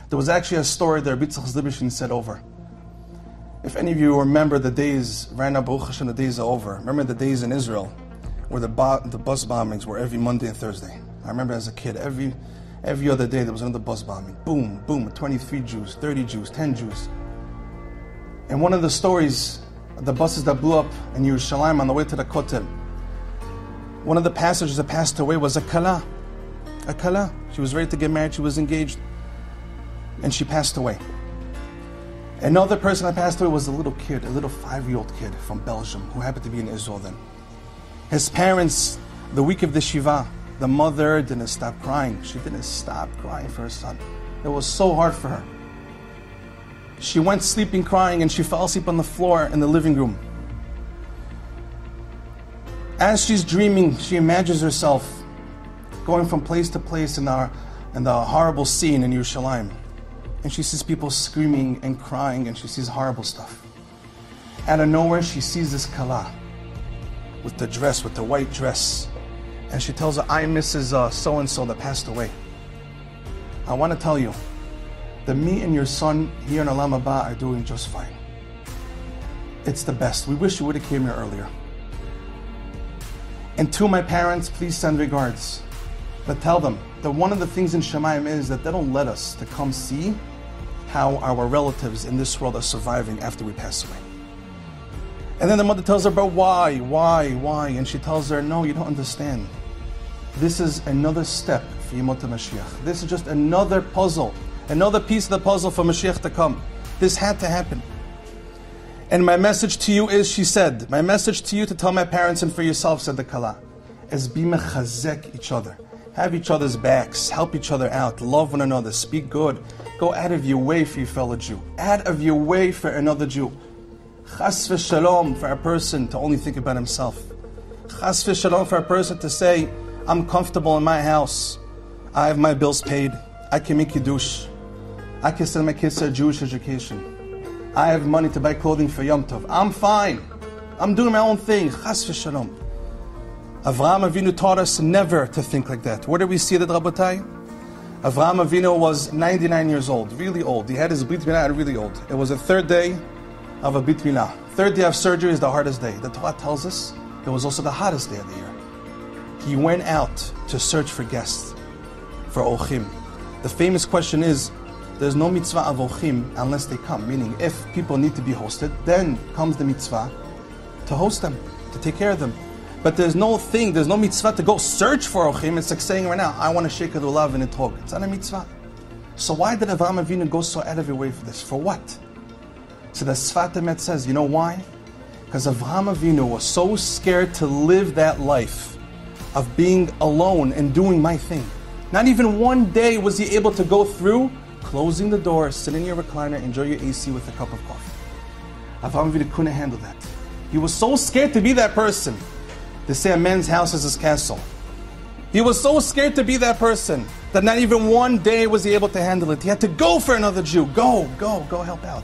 There was actually a story that Rabbi said over. If any of you remember the days, right now, Baruch Hashem, the days are over. Remember the days in Israel where the bus bombings were every Monday and Thursday. I remember as a kid, every other day there was another bus bombing. Boom, boom, 23 Jews, 30 Jews, 10 Jews. And one of the stories, the buses that blew up in Yerushalayim on the way to the Kotel, one of the passengers that passed away was a kala. A kala. She was ready to get married, she was engaged, and she passed away. Another person that passed away was a little kid, a little 5-year-old kid from Belgium who happened to be in Israel then. His parents, the week of the Shiva, the mother didn't stop crying. She didn't stop crying for her son. It was so hard for her. She went sleeping crying and she fell asleep on the floor in the living room. As she's dreaming, she imagines herself going from place to place in the horrible scene in Yerushalayim. And she sees people screaming and crying and she sees horrible stuff. Out of nowhere, she sees this kala with the dress, with the white dress. And she tells her, I'm Mrs. So-and-so that passed away. I want to tell you that me and your son here in Olam Haba are doing just fine. It's the best. We wish you would have came here earlier. And to my parents, please send regards. But tell them that one of the things in Shemayim is that they don't let us to come see how our relatives in this world are surviving after we pass away. And then the mother tells her, but why? And she tells her, no, you don't understand. This is another step for Yemot HaMashiach. This is just another puzzle, another piece of the puzzle for Mashiach to come. This had to happen. And my message to you is, she said, my message to you to tell my parents and for yourself, said the Kala, is be mechazek each other. Have each other's backs, help each other out, love one another, speak good. Go out of your way for your fellow Jew. Out of your way for another Jew. Chas v'shalom for a person to only think about himself. Chas v'shalom for a person to say, I'm comfortable in my house. I have my bills paid. I can make Kiddush. I can send my kids to a Jewish education. I have money to buy clothing for Yom Tov. I'm fine. I'm doing my own thing. Chas v'shalom. Avraham Avinu taught us never to think like that. Where do we see that, Rabotai? Avraham Avinu was 99 years old, really old. He had his Brit Milah really old. It was the third day of a Brit Milah. Third day of surgery is the hardest day. The Torah tells us it was also the hottest day of the year. He went out to search for guests, for ochim. The famous question is, there's no mitzvah of ochim unless they come. Meaning, if people need to be hosted, then comes the mitzvah to host them, to take care of them. But there's no mitzvah to go search for ochim. It's like saying right now, I want to shake a lulav in a tog. It's not a mitzvah. So why did Avraham Avinu go so out of your way for this? For what? So the Sfat Emet says, you know why? Because Avraham Avinu was so scared to live that life of being alone and doing my thing. Not even one day was he able to go through closing the door, sit in your recliner, enjoy your AC with a cup of coffee. Avraham Avinu couldn't handle that. He was so scared to be that person. They say a man's house is his castle. He was so scared to be that person that not even one day was he able to handle it. He had to go for another Jew. Go help out.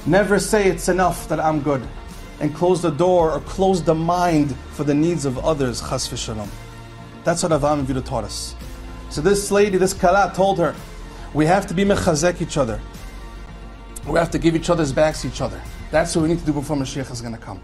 Never say it's enough that I'm good and close the door or close the mind for the needs of others. Chas v'shalom. That's what Avraham Avinu taught us. So this lady, this Kala, told her, we have to be mechazek each other. We have to give each other's backs to each other. That's what we need to do before Mashiach is going to come.